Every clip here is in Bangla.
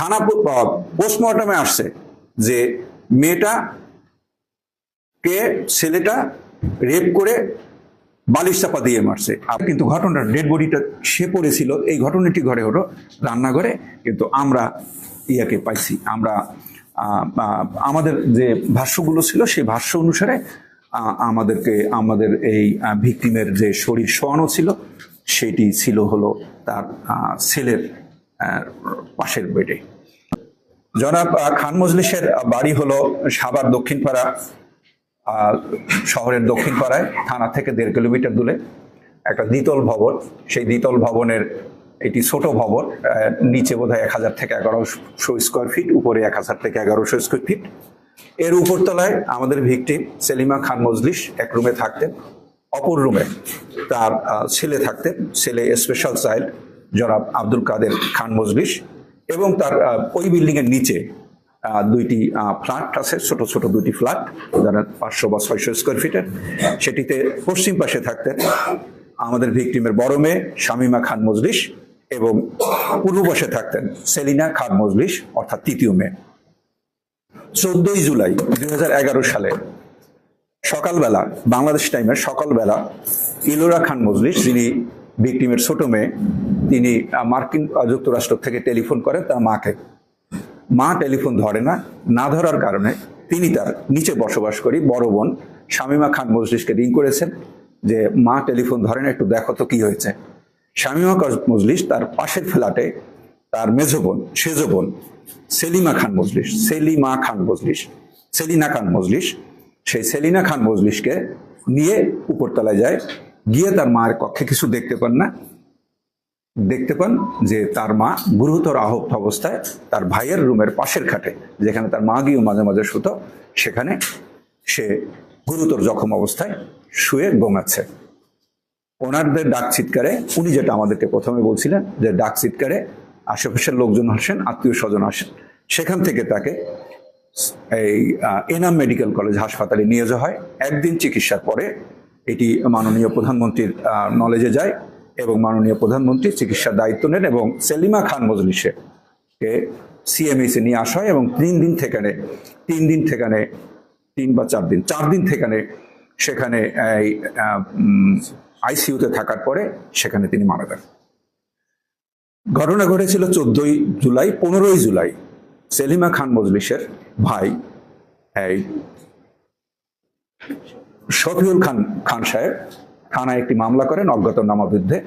থানা পোস্টমর্টমে আসছে যে ছেলেটা রেপ করে বালিশ চাপা দিয়ে মারছে। কিন্তু ঘটনাটা ডেড বডিটা সে পড়েছিল, এই ঘটনাটি ঘটে হলো রান্নাঘরে। কিন্তু আমরা ইয়াকে পাইছি, আমরা আমাদের যে ভাষ্যগুলো ছিল সেই ভাষ্য অনুসারে আমাদের এই ভিকটিমের যে শরীর শোয়ানো ছিল সেটি ছিল হলো তার ছেলের পাশের বেডে। জনাব খান মজলিসের বাড়ি হলো সাভার দক্ষিণপাড়া শহরের দক্ষিণপাড়ায়, থানা থেকে 1.5 কিলোমিটার দূরে একটা দ্বিতল ভবন। সেই দ্বিতল ভবনের এটি ছোট ভবন, নিচে বোধহয় 1000 থেকে 1100 স্কোয়ার ফিট, উপরে 1000 থেকে 1100 স্কোয়ার ফিট। এর উপরতলায় আমাদের ভিকটিম সেলিমা খান মজলিস এক রুমে থাকতেন, অপর রুমে তার ছেলে থাকতেন, ছেলে স্পেশাল চাইল্ড জনাব আব্দুল কাদের খান মজলিস। এবং তার ওই বিল্ডিং এর নিচে 2টি ফ্ল্যাট আছে, ছোট ছোট 2টি ফ্ল্যাট, যারা 500 বা 600 স্কোয়ার ফিটের। সেটিতে পশ্চিম পাশে থাকতেন আমাদের ভিকটিমের বড় মেয়ে শামিমা খান মজলিস, এবং পূর্ব পাশে থাকতেন সেলিনা খান মজলিস, অর্থাৎ তৃতীয় মেয়ে। 14 জুলাই 2011 সালে সকালবেলা, বাংলাদেশ টাইমের সকালবেলা, ইলোরা খান মজলিস, যিনি ভিকটিমের ছোট মেয়ে, তিনি মার্কিন যুক্তরাষ্ট্র থেকে টেলিফোন করেন তার মাকে। মা টেলিফোন ধরে না, না ধরার কারণে তিনি তার নিচে বসবাস করি বড় বোন শামিমা খান মজলিসকে রিং করেছেন যে মা টেলিফোন ধরে না, একটু দেখো তো কি হয়েছে। শামিমা খান মজলিস তার পাশের ফ্ল্যাটে তার মেজ বোন, সেজ বোন সেলিনা খান মজলিস, সেই সেলিনা খান মজলিসকে নিয়ে উপরতলায় যায়। গিয়ে তার মায়ের কক্ষে কিছু দেখতে পান যে তার মা গুরুতর আহত অবস্থায় তার ভাইয়ের রুমের পাশের খাটে, যেখানে তার মা গিয়েও মাঝে মাঝে শুতো, সেখানে সে গুরুতর জখম অবস্থায় শুয়ে ঘুমাচ্ছে। ওনারদের ডাক চিৎকারে, উনি যেটা আমাদেরকে প্রথমে বলছিলেন যে ডাক চিৎকারে আশেপাশের লোকজন আসেন, আত্মীয় স্বজন আসেন, সেখান থেকে তাকে এই এনাম মেডিকেল কলেজ হাসপাতালে নিয়ে যাওয়া হয়। একদিন চিকিৎসার পরে এটি মাননীয় প্রধানমন্ত্রীর নলেজে যায় এবং মাননীয় প্রধানমন্ত্রী চিকিৎসার দায়িত্ব নেন এবং সেলিমা খান মজলিসে সিএমএইচে নিয়ে আসা হয় এবং 3 দিন সেখানে আইসিইউতে থাকার পরে সেখানে তিনি মারা যান। ঘটনা ঘটেছিল 14 জুলাই। 15 জুলাই সেলিমা খান মজলিসের ভাই শফিউল খান সাহেব থানায় একটি মামলা করেন অজ্ঞাতনামা বিরুদ্ধে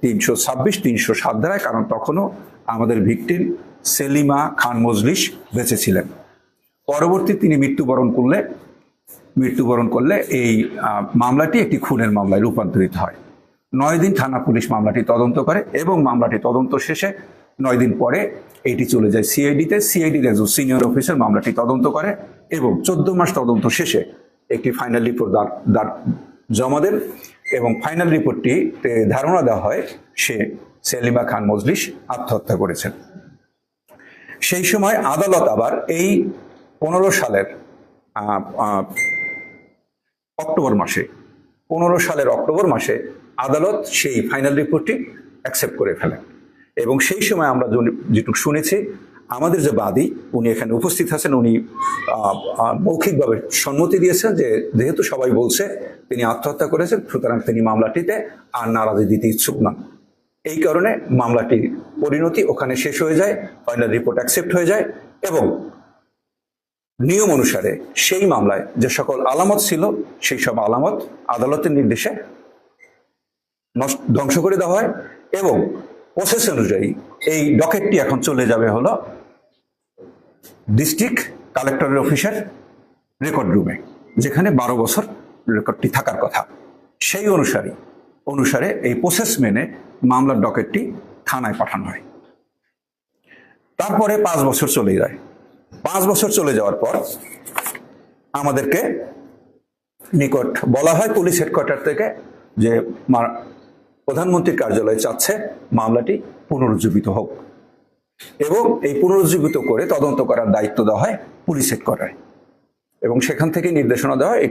326-307 ধারায়, কারণ তখনও আমাদের ভিকটিম সেলিমা খান মজলিস বেঁচে ছিলেন। পরবর্তী তিনি মৃত্যুবরণ করলে এই মামলাটি একটি খুনের মামলায় রূপান্তরিত হয়। 9 দিন থানা পুলিশ মামলাটি তদন্ত করে এবং মামলাটি তদন্ত শেষে 9 দিন পরে এটি চলে যায় সিআইডিতে। সিআইডির একজন সিনিয়র অফিসার মামলাটি তদন্ত করে এবং 14 মাস তদন্ত শেষে একটি ফাইনাল রিপোর্ট জমা দেন এবং ফাইনাল রিপোর্টটিতে ধারণা দেওয়া হয় সে সেলিমা খান মজলিস আত্মহত্যা করেছেন। সেই সময় আদালত আবার এই 15 সালের অক্টোবর মাসে আদালত সেই ফাইনাল রিপোর্টটি অ্যাকসেপ্ট করে ফেলেন এবং সেই সময় আমরা যেটুকু শুনেছি, আমাদের যে বাদী উনি এখানে উপস্থিত আছেন, উনি মৌখিকভাবে সম্মতি দিয়েছেন যে যেহেতু সবাই বলছে তিনি আত্মহত্যা করেছেন, সুতরাং তিনি মামলাটিতে আর নারাজি দিতে ইচ্ছুক নন। এই কারণে মামলাটির পরিণতি ওখানে শেষ হয়ে যায়, ফাইনাল রিপোর্ট অ্যাকসেপ্ট হয়ে যায় এবং নিয়ম অনুসারে সেই মামলায় যে সকল আলামত ছিল সেই সব আলামত আদালতের নির্দেশে ধ্বংস করে দেওয়া হয় এবং প্রসেস অনুযায়ী এই ডকেটটি এখন চলে যাবে হলো ডিস্ট্রিক্ট কালেক্টরের অফিসের রেকর্ড রুমে, যেখানে 12 বছর রেকর্ডটি থাকার কথা। সেই অনুসারে এই প্রসেস মেনে মামলার ডকেটটি থানায় পাঠানো হয়। তারপরে 5 বছর চলে যায়। 5 বছর চলে যাওয়ার পর আমাদেরকে নিকট বলা হয় পুলিশ হেডকোয়ার্টার থেকে যে প্রধানমন্ত্রীর কার্যালয় চাচ্ছে মামলাটি পুনরুজ্জীবিত হোক এবং এই পুনরুজ্জীবিত করে তদন্ত করার দায়িত্ব দেওয়া হয় পুলিশ হেডকোয়ার্টারে এবং সেখান থেকে নির্দেশনা দেওয়া হয়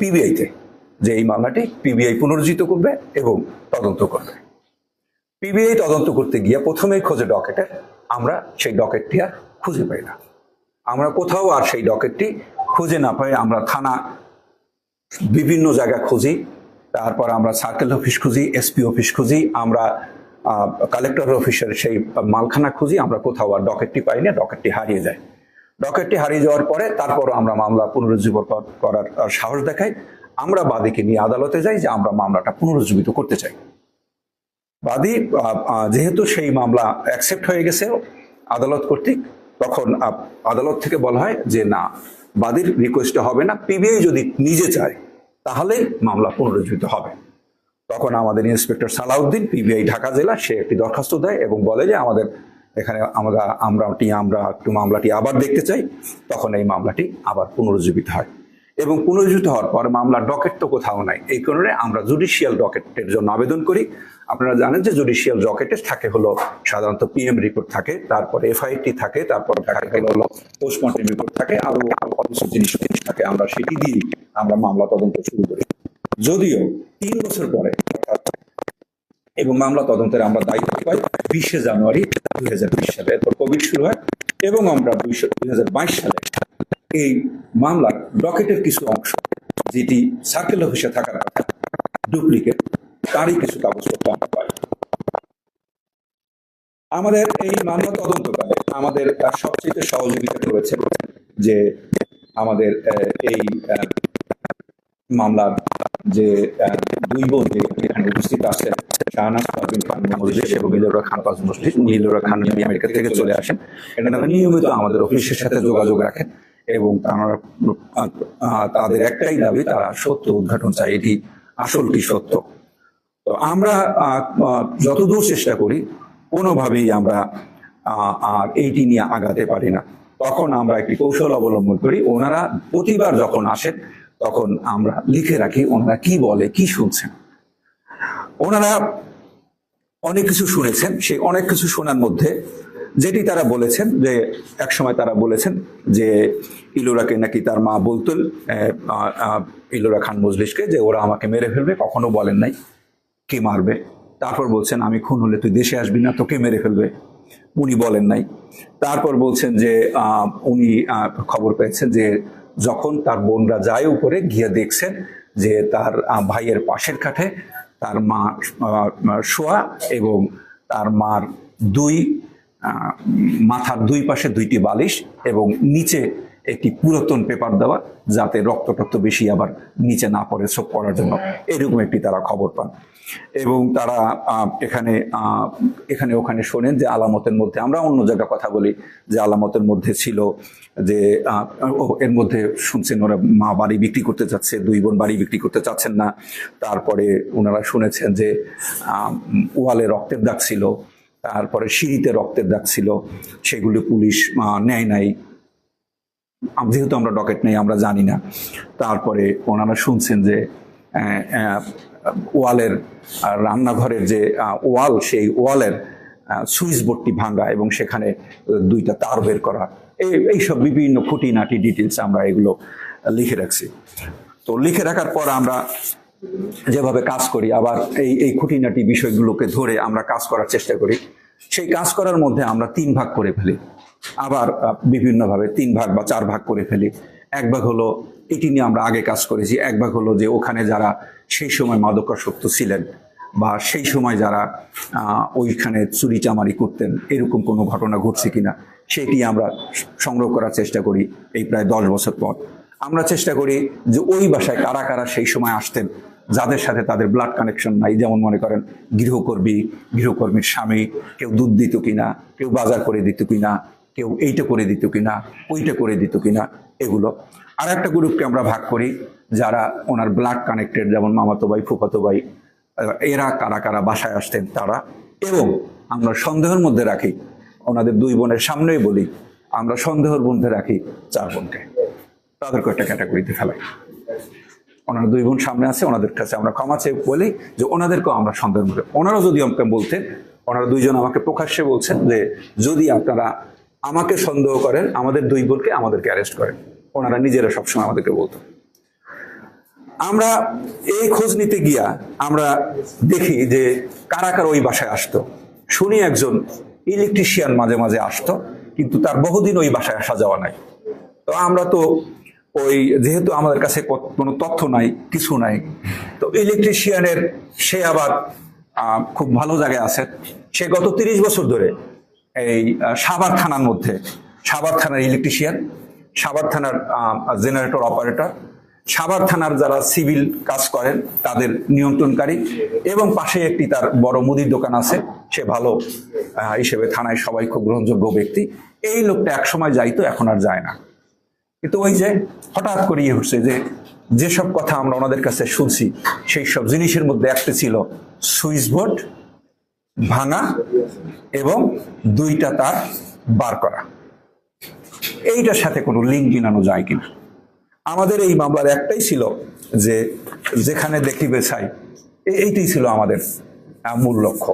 পিবিআইতে যে এই মামলাটি পিবিআই পুনরুজ্জীবিত করবে এবং তদন্ত করবে। পিবিআই তদন্ত করতে গিয়ে প্রথমেই খোঁজে ডকেটের আমরা সেই ডকেটটি আর খুঁজে পাই না। আমরা কোথাও আর সেই ডকেটটি খুঁজে না পাই। আমরা থানা বিভিন্ন জায়গা খুঁজি, তারপর আমরা সার্কেল অফিস খুঁজি, এসপি অফিস খুঁজি, আমরা কালেক্টর অফিসের সেই মালখানা খুঁজি, আমরা কোথাও আর ডকেটটি পাই না, ডকেটটি হারিয়ে যায়। ডকেটটি হারিয়ে যাওয়ার পরে তারপরও আমরা মামলা পুনরুজ্জীবন করার সাহস দেখাই। আমরা বাদীকে নিয়ে আদালতে যাই যে আমরা মামলাটা পুনরুজ্জীবিত করতে চাই। বাদী যেহেতু সেই মামলা অ্যাকসেপ্ট হয়ে গেছে আদালত কর্তৃক, তখন আদালত থেকে বলা হয় যে না, বাদীর রিকোয়েস্ট হবে না, পিবিআই যদি নিজে চায় তাহলেই মামলা পুনরুজ্জীবিত হবে। তখন আমাদের ইন্সপেক্টর সালাউদ্দিন, পিবিআই ঢাকা জেলা, সে একটি দরখাস্ত দেয় এবং বলে যে আমাদের এখানে আমরা একটু মামলাটি আবার দেখতে চাই। তখন এই মামলাটি আবার পুনরুজ্জীবিত হয় এবং পুনরুজ্জীবিত হওয়ার পর মামলার ডকেট তো কোথাও নাই। এই কারণে আমরা জুডিশিয়াল ডকেটের জন্য আবেদন করি। আপনারা জানেন যে জুডিশিয়াল ডকেটে থাকে হলো সাধারণত পিএম রিপোর্ট থাকে, তারপর এফআইটি থাকে, তারপর হলো পোস্টমর্টম রিপোর্ট থাকে, আরো কিছু জিনিস থাকে। আমরা সেটি দিয়ে আমরা মামলা তদন্ত শুরু করি। যদিও 3 বছর পরে এবং মামলা তদন্তের আমরা দায়িত্ব পাই 20শে জানুয়ারি 2020 সালে। এরপর কোভিড শুরু হয় এবং আমরা 2022 সালে এই মামলার ডকেটের কিছু অংশ, যেটি সার্কেল অফিসে থাকার কথা ডুপ্লিকেট, তারই কিছু কাগজপত্র আমরা পাই। আমাদের এই মামলা তদন্তকালে আমাদের সবচেয়ে সহযোগিতা করেছে যে আমাদের এই মামলার যে দুই বোন যে এখানে উপস্থিত আছেন, শাহনাজ পারভীন খান মজলিস এবং ইলোরা খান মজলিস। ইলোরা খান আমেরিকা থেকে চলে আসেন, এনারা নিয়মিত আমাদের অফিসের সাথে যোগাযোগ রাখেন এবং তাদের একটাই দাবি, তারা সত্য উদ্ঘাটন চায়, এটি আসলটি সত্য। তো আমরা যতদূর চেষ্টা করি কোনোভাবেই আমরা আর এইটি নিয়ে আগাতে পারি না। তখন আমরা একটি কৌশল অবলম্বন করি। ওনারা প্রতিবার যখন আসেন তখন আমরা লিখে রাখি ওনারা কি বলে, কি শুনছেন। ওনারা অনেক কিছু শুনেছেন, সেই অনেক কিছু শোনার মধ্যে যেটি তারা বলেছেন যে একসময় তারা বলেছেন যে ইলোরাকে নাকি তার মা বলতেন, ইলোরা খান মজলিসকে, যে ওরা আমাকে মেরে ফেলবে। কখনো বলেন নাই কে মারবে। তারপর বলছেন আমি খুন হলে তুই দেশে আসবি না, তোকে মেরে ফেলবে, উনি বলেন নাই। তারপর বলছেন যে উনি খবর পেয়েছেন যে যখন তার বোনরা যায় উপরে গিয়ে দেখছেন যে তার ভাইয়ের পাশের কাঠে তার মা শোয়া এবং তার মার মাথার দুই পাশে 2টি বালিশ এবং নিচে একটি পুরাতন পেপার দেওয়া, যাতে রক্ত বেশি আবার নিচে না পড়ে চোখ পড়ার জন্য, এরকম একটি তারা খবর পান। এবং তারা এখানে ওখানে শোনেন যে আলামতের মধ্যে, আমরা অন্য জায়গায় কথা বলি যে আলামতের মধ্যে ছিল যে এর মধ্যে শুনছেন ওরা মা বাড়ি বিক্রি করতে যাচ্ছে, 2 বোন বাড়ি বিক্রি করতে চাচ্ছেন না। তারপরে ওনারা শুনেছেন যে ওয়ালে রক্তের দাগ ছিল, তারপরে সিঁড়িতে রক্তের দাগ ছিল, সেগুলো পুলিশ নেয় নাই, যেহেতু আমরা ডকেট নেই আমরা জানি না। তারপরে ওনারা শুনছেন যে ওয়ালের রান্নাঘরের যে ওয়াল, সেই ওয়ালের সুইচ বোর্ডটি ভাঙা এবং সেখানে 2টা তার বের করা, এইসব বিভিন্ন খুঁটিনাটি ডিটেলস আমরা এগুলো লিখে রাখছি। তো লিখে রাখার পর আমরা যেভাবে কাজ করি, আবার এই খুঁটিনাটি বিষয়গুলোকে ধরে আমরা কাজ করার চেষ্টা করি। সেই কাজ করার মধ্যে আমরা 3 ভাগ করে ফেলি, আবার বিভিন্নভাবে 3 ভাগ বা 4 ভাগ করে ফেলি। 1 ভাগ হলো এটি নিয়ে আমরা আগে কাজ করেছি, 1 ভাগ হলো যে ওখানে যারা সেই সময় মাদকাসক্ত ছিলেন বা সেই সময় যারা ওইখানে চুরি চামারি করতেন, এরকম কোনো ঘটনা ঘটছে কিনা সেটি আমরা সংগ্রহ করার চেষ্টা করি। এই প্রায় 10 বছর পর আমরা চেষ্টা করি যে ওই বাসায় কারা কারা সেই সময় আসতেন, যাদের সাথে তাদের ব্লাড কানেকশন নাই, যেমন মনে করেন গৃহকর্মীর স্বামী, কেউ দুধ দিত কিনা, কেউ বাজার করে দিত কিনা, কেউ এইটা করে দিত কিনা, ওইটা করে দিত কিনা, এগুলো। আর একটা গ্রুপকে আমরা ভাগ করি যারা ওনার ব্লাড কানেক্টেড, যেমন মামাতো ভাই, ফুফাতো ভাই, এরা কারা কারা বাসায় আসতেন তারা। এবং আমরা সন্দেহের মধ্যে রাখি, ওনাদের 2 বোনের সামনেই বলি, আমরা সন্দেহের মধ্যে রাখি 4 বোনকে, তাদেরকে একটা ক্যাটাগরিতে ফেলাই। ওনারা 2 বোন সামনে আছে, ওনাদের কাছে আমরা ক্ষমা চেয়ে বলি যে ওনাদেরকেও আমরা সন্দেহের মধ্যে। ওনারা যদি আমাকে বলতেন, ওনারা 2 জন আমাকে প্রকাশ্যে বলছেন যে যদি আপনারা আমাকে সন্দেহ করেন, আমাদের 2 বোনকে আমাদেরকে অ্যারেস্ট করেন। ওনারা নিজেরা সবসময় আমাদেরকে বলতো। আমরা এই খোঁজ নিতে গিয়া আমরা দেখি যে কারা কারা ওই বাসায় আসতো। শুনি একজন ইলেকট্রিশিয়ান মাঝে মাঝে আসতো, কিন্তু তার বহুদিন ওই বাসায় আসা যাওয়া নাই। তো আমরা তো ওই যেহেতু আমাদের কাছে কোনো তথ্য নাই, কিছু নাই, তো ইলেকট্রিশিয়ানের সে আবার খুব ভালো জায়গায় আছে। সে গত 30 বছর ধরে এই সাভার থানার মধ্যে, সাভার থানার ইলেকট্রিশিয়ান, সাভার থানার জেনারেটর অপারেটর, সাভার থানার যারা সিভিল কাজ করেন তাদের নিয়ন্ত্রণকারী, এবং পাশে একটি তার বড় মুদির দোকান আছে। সে ভালো হিসেবে থানায় সবাই খুব গ্রহণযোগ্য ব্যক্তি। এই লোকটা একসময় যাইতো, এখন আর যায় না। কিন্তু ওই যে হঠাৎ করে হচ্ছে যে যেসব কথা আমরা ওনাদের কাছে শুনছি, সেই সব জিনিসের মধ্যে একটা ছিল সুইচ বোর্ড ভাঙা এবং 2টা তার বার করা। এইটার সাথে কোনো লিঙ্ক গিনানো যায় কিনা। আমাদের এই মামলার একটাই ছিল যে যেখানে দেখিবে চাই, এইটাই ছিল আমাদের মূল লক্ষ্য।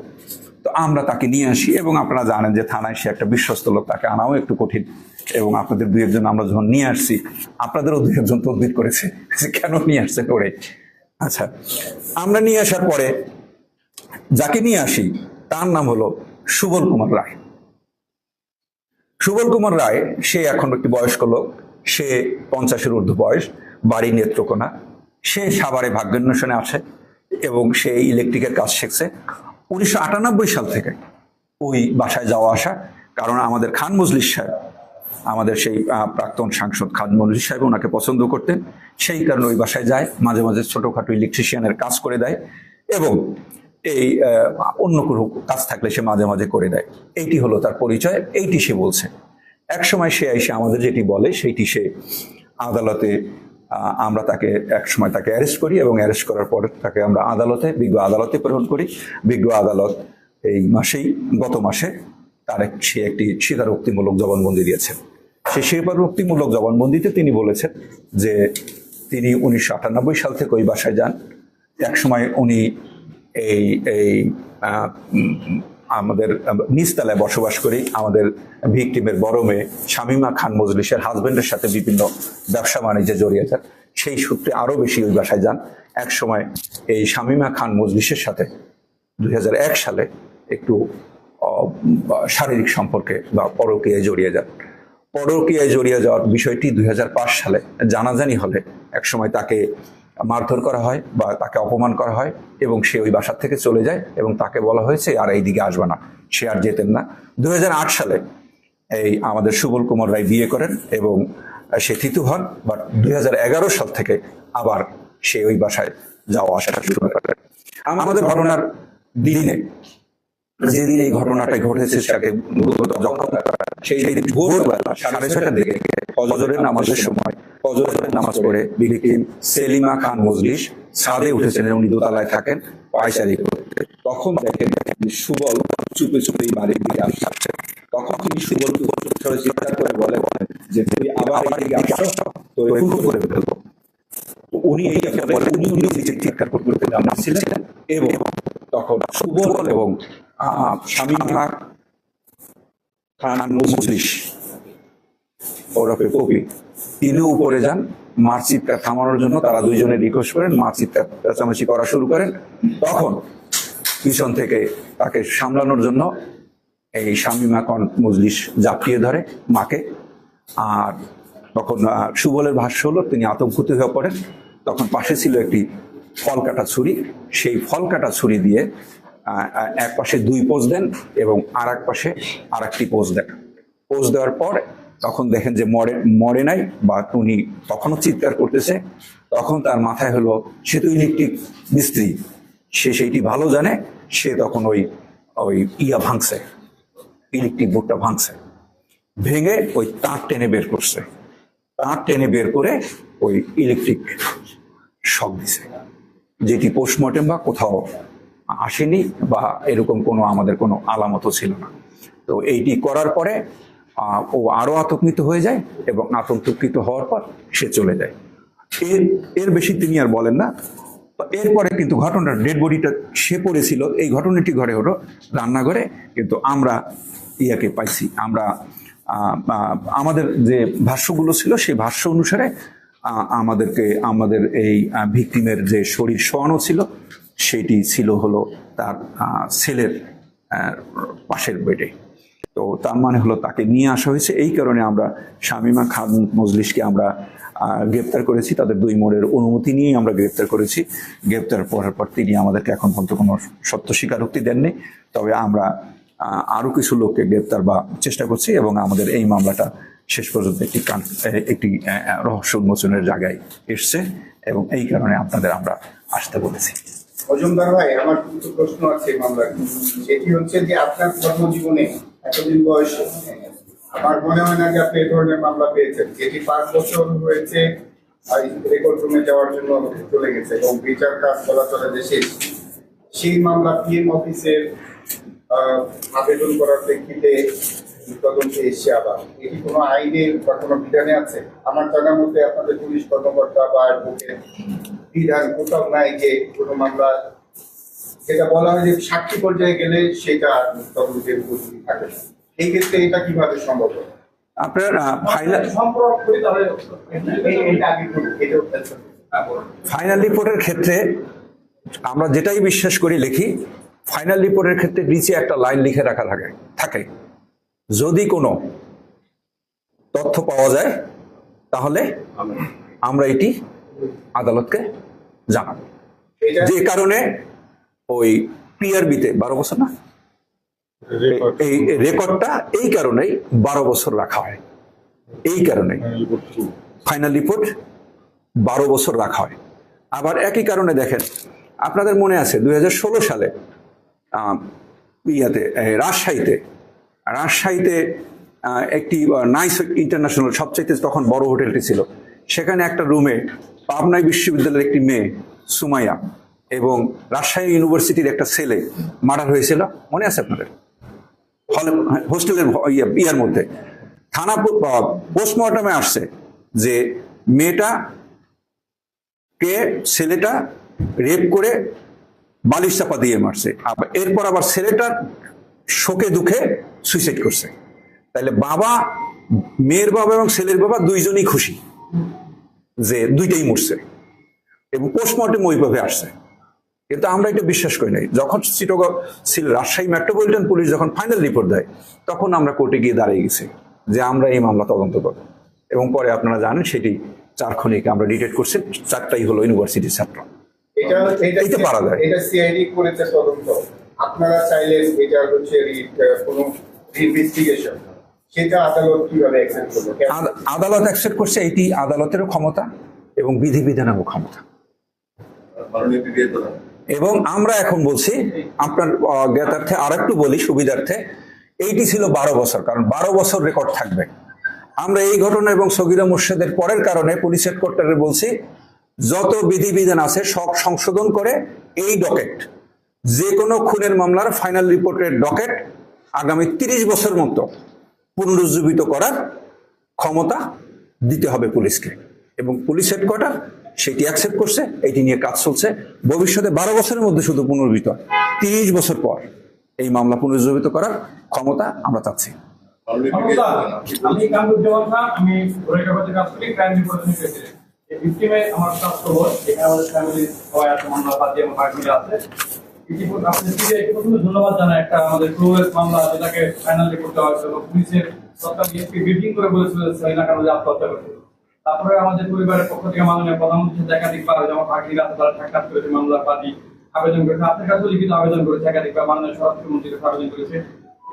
তো আমরা তাকে নিয়ে আসি, এবং আপনারা জানেন যে থানায় সে একটা বিশ্বস্ত লোক, তাকে আনাও একটু কঠিন। এবং আপনাদের 2-1 আমরা যখন নিয়ে আসছি, আপনাদেরও 2-1 তদবির করেছে যে কেন নিয়ে আসছে করে। আচ্ছা, আমরা নিয়ে আসার পরে যাকে নিয়ে আসি তার নাম হলো সুবল কুমার রায়। সুবল কুমার রায় সে এখন একটি বয়স্ক লোক, সে 50-এর ঊর্ধ্ব বয়স, বাড়ি নেত্রকোনা। সে সাভারে ভাগ্যান্বেষণে আসে এবং সে ইলেকট্রিকের কাজ শিখছে 1998 সাল থেকে ওই বাসায় যাওয়া আসা। কারণ আমাদের খান মজলিস সাহেব, আমাদের সেই প্রাক্তন সাংসদ খান মজলিস সাহেব ওনাকে পছন্দ করতেন, সেই কারণে ওই বাসায় যায়, মাঝে মাঝে ছোটখাটো ইলেকট্রিশিয়ানের কাজ করে দেয়, এবং এই অন্য কোনো কাজ থাকলে সে মাঝে মাঝে করে দেয়। এইটি হলো তার পরিচয়, এইটি সে বলছে। এক সময় সে এসে আমাদের যেটি বলে সেইটি সে আদালতে, আমরা তাকে এক সময় তাকে অ্যারেস্ট করি, এবং অ্যারেস্ট করার পর তাকে আমরা বিজ্ঞ আদালতে প্রেরণ করি। বিজ্ঞ আদালত এই মাসেই, গত মাসে সে একটি স্বীকারোক্তিমূলক জবানবন্দি দিয়েছেন। সেই স্বীকারোক্তিমূলক জবানবন্দিতে তিনি বলেছেন যে তিনি 1998 সাল থেকে ওই বাসায় যান। এক সময় উনি এই আমাদের নিচতলায় বসবাস করি, আমাদের ভিকটিমের বড় মেয়ে শামীমা খান মজলিসের হাজবেন্ডের সাথে বিভিন্ন ব্যবসা বাণিজ্যে জড়িয়ে যান। সেই সূত্রে আরো বেশি ওই বাসায় যান। এক সময় এই শামীমা খান মজলিসের সাথে 2001 সালে একটু শারীরিক সম্পর্কে বা পরকীয়ায় জড়িয়ে যান। পরকীয়ায় জড়িয়ে যাওয়ার বিষয়টি 2005 সালে জানাজানি হলে এক সময় তাকে মারধর করা হয় বা তাকে অপমান করা হয়, এবং সে ওই বাসার থেকে চলে যায়, এবং তাকে বলা হয়েছে আর এইদিকে আসবে না, সে আর যেতেন না। 2008 সালে এই আমাদের সুবল কুমার রায় বিয়ে করেন এবং সে থিতু হন, বাট 2011 সাল থেকে আবার সে ওই বাসায় যাওয়া আসাটা শুরু করেন। আমাদের ঘটনার দিনে, যেদিন এই ঘটনাটা ঘটেছে, সেই দিন ভোরবেলা 6:30টার দিকে ফজরের নামাজের সময়, ফজরের নামাজ পড়ে ভিকটিম সেলিমা খান মজলিস ছাদে উঠেছেন, উনি দোতলায় থাকেন পায়চারি করতে। তখন দেখেন সুবল চুপে চুপে বাড়ির দিকে আসছে। তখন তিনি সুবলকে চিৎকার করে বলে যে তুই আবার এদিকে আসো, তোরে খুন করে ফেলবো। উনি এই বলে উনি নিচে চিৎকার করতে নামছিলেন, এবং তখন সুবল এবং শামীমা খান মজলিস ওরফে কবি, তিনি উপরে যান মার চিৎকার থামানোর জন্য। তারা দুইজনে রিকোয়েস্ট করেন, মার চিৎকার চেঁচামেচি করা শুরু করেন। তখন পিছন থেকে তাকে সামলানোর জন্য এই শামীমা খান মজলিস জাপিয়ে ধরে মাকে। আর তখন সুবলের ভাষ্য হলো তিনি আতঙ্কিত হয়ে পড়েন। তখন পাশে ছিল একটি ফল কাটা ছুরি, সেই ফল কাটা ছুরি দিয়ে এক পাশে 2 পোজ দেন এবং আর এক পাশে আর একটি পোজ দেন। পোজ দেওয়ার পর তখন দেখেন যে মরে নাই, বা উনি তখনও চিৎকার করতেছে। তখন তার মাথায় হলো, সে তো ইলেকট্রিক মিস্ত্রি, সে সেইটি ভালো জানে। সে তখন ওই ভাঙছে, ইলেকট্রিক বোর্ডটা ভাঙছে, ভেঙে ওই তার টেনে বের করছে। তার টেনে বের করে ওই ইলেকট্রিক শক দিছে, যেটি পোস্টমর্টেম বা কোথাও আসেনি, বা এরকম কোনো আমাদের কোনো আলামতও ছিল না। তো এইটি করার পরে ও আরো আতঙ্কিত হয়ে যায়, এবং আতঙ্কিত হওয়ার পর সে চলে যায়। এর বেশি তিনি আর বলেন না। এরপরে কিন্তু ঘটনার ডেড বডিটা সে পড়েছিল, এই ঘটনাটি ঘরে হলো রান্নাঘরে। কিন্তু আমরা ইয়াকে পাইছি, আমরা আমাদের যে ভাষ্যগুলো ছিল সেই ভাষ্য অনুসারে আমাদের এই ভিকটিমের যে শরীর শোয়ানো ছিল, সেটি ছিল হলো তার ছেলের পাশের বেডে। তো তার মানে হলো তাকে নিয়ে আসা হয়েছে। এই কারণে আমরা শামীমা খান মজলিসকে আমরা গ্রেপ্তার করেছি। তাদের 2 মোড়ের অনুমতি নিয়েই আমরা গ্রেপ্তার করেছি। গ্রেপ্তার করার পর তিনি আমাদেরকে এখন পর্যন্ত কোনো সত্য স্বীকারোক্তি দেননি। তবে আমরা আরো কিছু লোককে গ্রেপ্তার বা চেষ্টা করছি এবং আমাদের এই মামলাটা শেষ পর্যন্ত একটি রহস্য উন্মোচনের জায়গায় এসছে এবং এই কারণে আপনাদের আমরা আসতে বলেছি। মজুমদার ভাই, আমার কিছু প্রশ্ন আছে মামলার। সেটি হচ্ছে যে আপনার কর্মজীবনে এতদিন বয়সে আমার মনে হয় না যে আপনি এই ধরনের মামলা পেয়েছেন, যেটি 5 বছর হয়েছে রেকর্ড রুমে যাওয়ার জন্য চলে গেছে এবং বিচার কাজ চলাচলে দেশে সেই মামলা পিএম অফিসের আবেদন করার প্রেক্ষিতে তদন্তে এসছে। আবার এটি কোনো আইনে বা কোনো বিধানে আছে? আমার জানার মধ্যে আপনাদের পুলিশ কর্মকর্তা বা অ্যাডভোকেট বিধান কোথাও নাই যে কোনো মামলা যেটা বলা হয় যে সাক্ষী পর্যায়ে গেলে সেটা তদন্তের উপস্থিতি থাকে। এই ক্ষেত্রে এটা কিভাবে সম্ভব? আপনার ফাইনাল রিপোর্টের ক্ষেত্রে আমরা যেটাই বিশ্বাস করি লিখি, ফাইনাল রিপোর্টের ক্ষেত্রে নিচে একটা লাইন লিখে রাখা থাকে যদি কোনো তথ্য পাওয়া যায় তাহলে আমরা এটি আদালতকে জানাবো। যে কারণে ওই পিআরবিতে 12 বছর না, এই রেকর্ডটা এই কারণেই 12 বছর রাখা হয়। এই কারণে ফাইনাল রিপোর্ট 12 বছর রাখা হয়। আবার একই কারণে দেখেন, আপনাদের মনে আছে 2016 সালে রাজশাহীতে একটি নাইস ইন্টারন্যাশনাল সবচাইতে তখন বড় হোটেলটি ছিল, সেখানে একটা রুমে পাবনায় বিশ্ববিদ্যালয়ের একটি মেয়ে সুমাইয়া এবং রাজশাহী ইউনিভার্সিটির একটা ছেলে মার্ডার হয়েছিল, মনে আছে আপনাদের? হোস্টেলের ইয়ার মধ্যে থানা পোস্টমর্টমে আসছে যে ছেলেটা রেপ করে বালিশ চাপা দিয়ে মারছে, এরপর আবার ছেলেটা শোকে দুঃখে সুইসাইড করছে। তাহলে মেয়ের বাবা এবং ছেলের বাবা দুইজনই খুশি যে দুইটাই মরছে এবং পোস্টমর্টম ওইভাবে আসছে। কিন্তু আমরা এটা বিশ্বাস করি নাই। যখন রাজশাহী মেট্রোপলিটন পুলিশ যখন ফাইনাল রিপোর্ট দেয়, তখন আমরা কোর্টে গিয়ে দাঁড়িয়ে গেছি যে আমরা এই মামলা তদন্ত করব। এবং পরে আপনারা জানেন সেটি 4 খনিকে আমরা ডিটেক্ট করছি, 4টাই হলো ইউনিভার্সিটির ছাত্র। এটা পারা যায়। এটা সিআইডি করেছে তদন্ত, আপনারা চাইলেন এটা হচ্ছে কোনো ইনভেস্টিগেশন, সেটা আদালত কিভাবে অ্যাকসেপ্ট করবে? আদালত অ্যাকসেপ্ট করছে, এটি আদালতেরও ক্ষমতা এবং বিধিবিধানেরও ক্ষমতা। এবং আমরা এখন বলছি আপনার জ্ঞাতার্থে আর একটু বলি সুবিধার্থে, এইটি ছিল 12 বছর, কারণ 12 বছর রেকর্ড থাকবে। আমরা এই ঘটনা এবং সগীরা মোর্শেদের পরের কারণে পুলিশ হেডকোয়ার্টারে বলছি যত বিধিবিধান আছে সব সংশোধন করে এই ডকেট, যে কোনো খুনের মামলার ফাইনাল রিপোর্টের ডকেট আগামী 30 বছর মতো পুনরুজ্জীবিত করার ক্ষমতা দিতে হবে পুলিশকে। এবং পুলিশ হেডকোয়ার্টার সেটি অ্যাকসেপ্ট করছে, এটি নিয়ে কাজ চলছে। ভবিষ্যতে 12 বছরের মধ্যে শুধু পুনর্জীবিত, 30 বছর পর এই মামলা পুনর্জীবিত করার ক্ষমতা আমরা চাচ্ছি। আমি কামরুজ্জামান খান, আমি গোরেকাবাদে কাজ করি, ক্রাইম রিপোর্টিং প্রেসিডেন্ট। এই ভিক্টিমে আমার ছাত্র বোন, এখানে আমাদের ফ্যামিলি সবাই আছে, মামলা বাদী এবং পার্টি আছে। ইতিপূর্বে আপনাদেরকে প্রথমে ধন্যবাদ জানাই, একটা আমাদের ক্রুয়েল মামলা যেটাকে ফাইনাল রিপোর্ট দেওয়া হয়েছিল, পুলিশের সরকার এসপি ব্রিফিং করে বলেছিল সেলিনা খান আত্মহত্যা করেছিল। তারপরে আমাদের পরিবারের পক্ষ থেকে মাননীয় প্রধানমন্ত্রীর একাধিকবার যেমন পার্টির আছে তারা সাক্ষাৎ করেছে, মামলার বাদী আবেদন করেছে, আপনার কাছেও লিখিত আবেদন করেছে, একাধিকবার মাননীয় স্বরাষ্ট্রমন্ত্রীর কাছে আবেদন করেছে।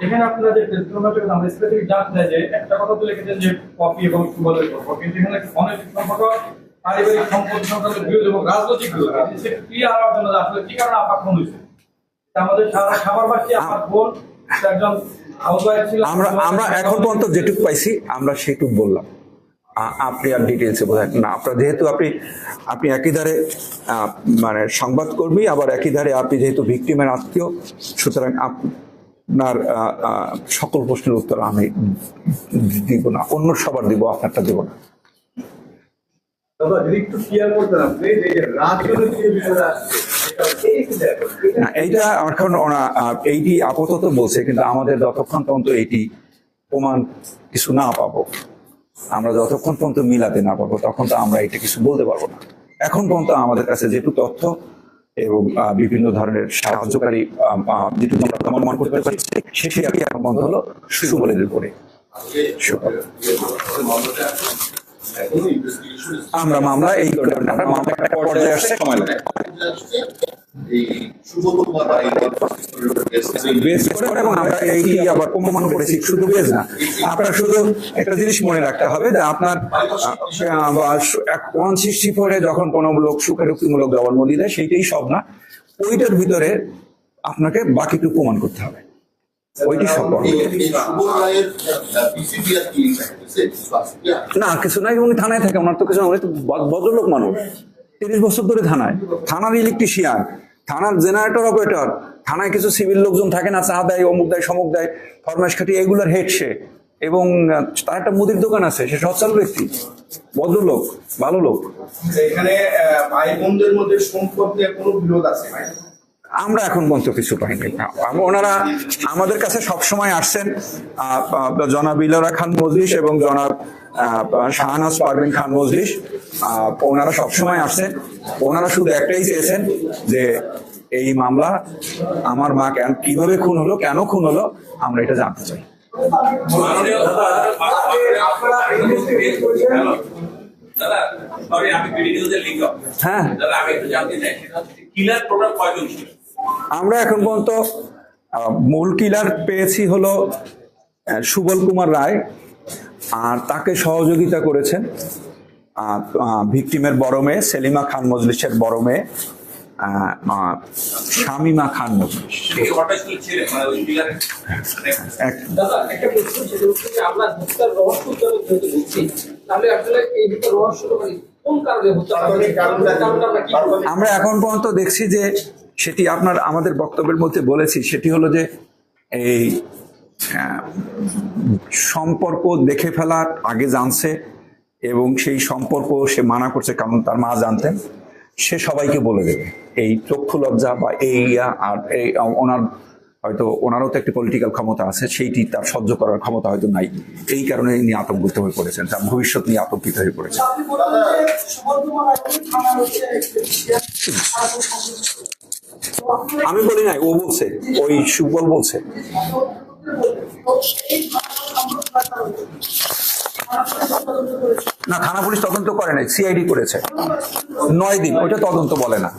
এখানে আপনারা যে আমরা স্পেসিফিক জানতে চাই যে একটা কথা তো লিখেছেন যে কপি এবং সুবলের গল্প, কিন্তু এখানে অনেক সম্পর্ক পারিবারিক সম্পদ সংক্রান্ত বিরোধ এবং রাজনৈতিক বিরোধ, সেটা ক্লিয়ার হওয়ার জন্য আসলে কি কারণে আপনার ফোন হয়েছে? আমাদের সারা খাবারবাসী আপনার বোন একজন হাউসওয়াইফ ছিল। আমরা এখন পর্যন্ত যেটুকু পাইছি আমরা সেটুকু বললাম, আপনি আর ডিটেলসে বোঝেন না। আপনার যেহেতু আপনি একই ধারে মানে সংবাদকর্মী, আবার একই ধারে আপনি যেহেতু ভিকটিমের আত্মীয়, সুতরাং আপনার সকল প্রশ্নের উত্তর আমি দিব না, অন্য সবার দিব, আপনারটা দিব না। একটু ক্লিয়ার করতেন আপনি যে রাজনৈতিক বিষয়টা এইটা এখন এইটি আপাতত বলছে, কিন্তু আমাদের যতক্ষণ পর্যন্ত এইটি প্রমাণ কিছু না পাবো, আমরা যতক্ষণ পর্যন্ত মিলাতে না পারবো, তখন তো আমরা এটা কিছু বলতে পারবো না। এখন পর্যন্ত আমাদের কাছে যেটুকু তথ্য এবং বিভিন্ন ধরনের সাহায্যকারী যেটুকু আমরা প্রমাণ করতে পারছি সেটি আর কি এখন বন্ধ হলো সুবলের উপরে। আমরা মামলা এই আমরা মামলা একটা পর্যায়ে আসছে, সময় লাগে বেস করে, এবং আমরা এইটি আবার প্রমাণ করেছি। শুধু বেস না, আপনার শুধু একটা জিনিস মনে রাখতে হবে যে আপনার 164-এ যখন কোনো লোক স্বীকারোক্তিমূলক জবানবন্দি দেয় সেইটাই সব না, ওইটার ভিতরে আপনাকে বাকিটুকু প্রমাণ করতে হবে, ওইটি সব না কিছু নাই। উনি থানায় থাকে, ওনার তো কিছু না, উনি তো ভদ্রলোক মানুষ, 30 বছর ধরে থানায়, থানার ইলেকট্রিশিয়ান, থানার জেনারেটর অপারেটর, থানায় কিছু সিভিল লোকজন থাকে না, চা দেয়, অমুক দেয়, সমুক দেয়, ফরমাস খাটি, এগুলোর হেড সে, এবং তার একটা মুদির দোকান আছে, সে সচ্ছল ব্যক্তি, ভদ্রলোক, ভালো লোক। এখানে ভাই বোনদের মধ্যে সম্পর্কে কোনো বিরোধ আছে ভাই? আমরা এখন পর্যন্ত কিছু পাইনি। ওনারা আমাদের কাছে সবসময় আসছেন, জনাব ইলোরা খান মজলিস এবং জনাব শাহনাজ পারভিন খান মজলিস, ওনারা সবসময় আসছেন। ওনারা শুধু একটাই চেয়েছেন যে এই মামলা আমার মা কিভাবে খুন হলো, কেন খুন হলো, আমরা এটা জানতে চাই। হ্যাঁ, আমরা এখন পর্যন্ত মূল কিলার পেয়েছি হলো সুবল কুমার রায়, আর তাকে সহযোগিতা করেছেন ভিকটিমের বড় মেয়ে সেলিমা খান মজলিসের বড় মেয়ে শামিমা খান মজলিস। দাদা একটা প্রশ্ন, সেটা হচ্ছে যে আমরা হত্যার রহস্যজনক যেহেতু বলছি, তাহলে আসলে এই হত্যার রহস্য কোন কারণে হত্যা করা? আমরা এখন পর্যন্ত দেখছি যে সেটি আমাদের বক্তব্যের মধ্যে বলেছি, সেটি হলো যে এই সম্পর্ক দেখে ফেলার আগে জানছে, এবং সেই সম্পর্ক সে মানা করছে, কারণ তার মা জানতেন, সে সবাইকে বলে দেবে। এই চক্ষু লজ্জা বা এই আর এই ওনারও তো একটি পলিটিক্যাল ক্ষমতা আছে, সেইটি তার সহ্য করার ক্ষমতা হয়তো নাই, এই কারণে ইনি আতঙ্কিত হয়ে পড়েছেন, তার ভবিষ্যৎ নিয়ে আতঙ্কিত হয়ে পড়েছেন। আমি বলি নাই, ও বলছে, ওই সুবল বলছে। না, থানা পুলিশ তদন্ত করে নাই, সিআইডি করেছে 9 দিন, ওইটা তদন্ত বলে না।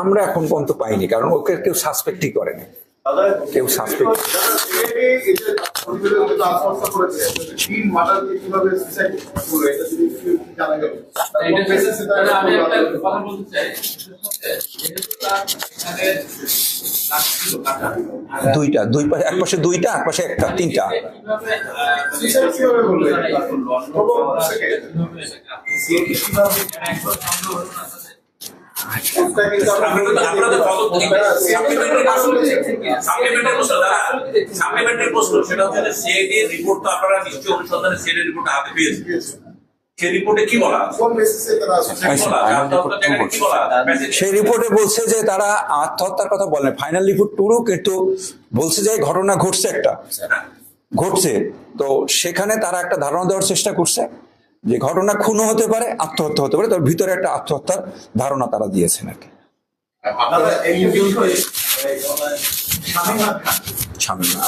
আমরা এখন পর্যন্ত পাইনি, কারণ ওকে কেউ সাসপেক্টই করেনি, কেউ সাসপেক্ট। আমি একটা কথা বলতে চাই, দুইটা, এক পাশে দুইটা, এক পাশে একটা, তিনটা। সেই রিপোর্টে কি বলা আছে? সেই রিপোর্টে বলছে যে তারা আত্মহত্যার কথা বলে, ফাইনাল রিপোর্ট টুরু, কিন্তু বলছে যে ঘটনা ঘটছে, তো সেখানে তারা একটা ধারণা দেওয়ার চেষ্টা করছে যে ঘটনা খুনও হতে পারে, আত্মহত্যা হতে পারে, তার ভিতরে একটা আত্মহত্যার ধারণা তারা দিয়েছেন আর কি। আপনারা এই বিষয়ে শামিমা খান, শামিমা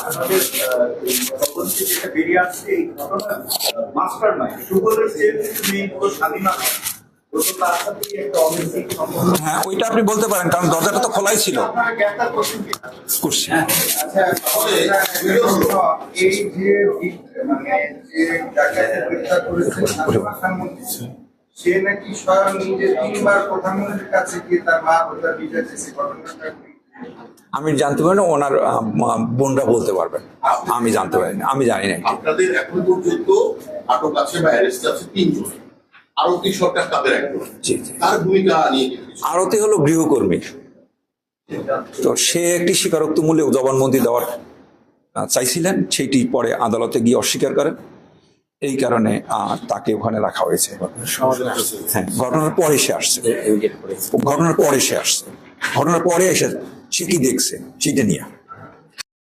যেটা বেরিয়ে আসছে, এই ঘটনা মাস্টার মাইন্ড সুবলের চেয়ে মেয়ে হলো শামিমা খান। হ্যাঁ, ওইটা আপনি বলতে পারেন, কারণ দরজাটা তো খোলাই ছিল। আপনারা গ্রেফতার করছেন কি? করছি। আচ্ছা, এই যে মানে যে ডাকাতের গ্রেফতার করেছে শামিমা খান মন্ত্রী, সে নাকি স্বয়ং নিজে 3 বার প্রধানমন্ত্রীর কাছে গিয়ে তার মা হত্যার বিচার চেয়েছে, ঘটনাটা আমি জানতে পারি না, ওনার বোনরা বলতে পারবেন, আমি জানতে পারিনি, আমি জানি না। আপনাদের এখন পর্যন্ত আটক আছে বা অ্যারেস্ট আছে 3 জন, আরতি সরকার তাদের একজন, তার ভূমিকা নিয়ে আরতি হলো গৃহকর্মী, তো সে একটি স্বীকারোক্তিমূলক জবানবন্দি দেওয়ার চাইছিলেন, সেইটি পরে আদালতে গিয়ে অস্বীকার করেন, এই কারণে তাকে ওখানে রাখা হয়েছে। হ্যাঁ, ঘটনার পরে সে আসছে, ঘটনার পরে এসে সে কি দেখছে সেটা নিয়ে।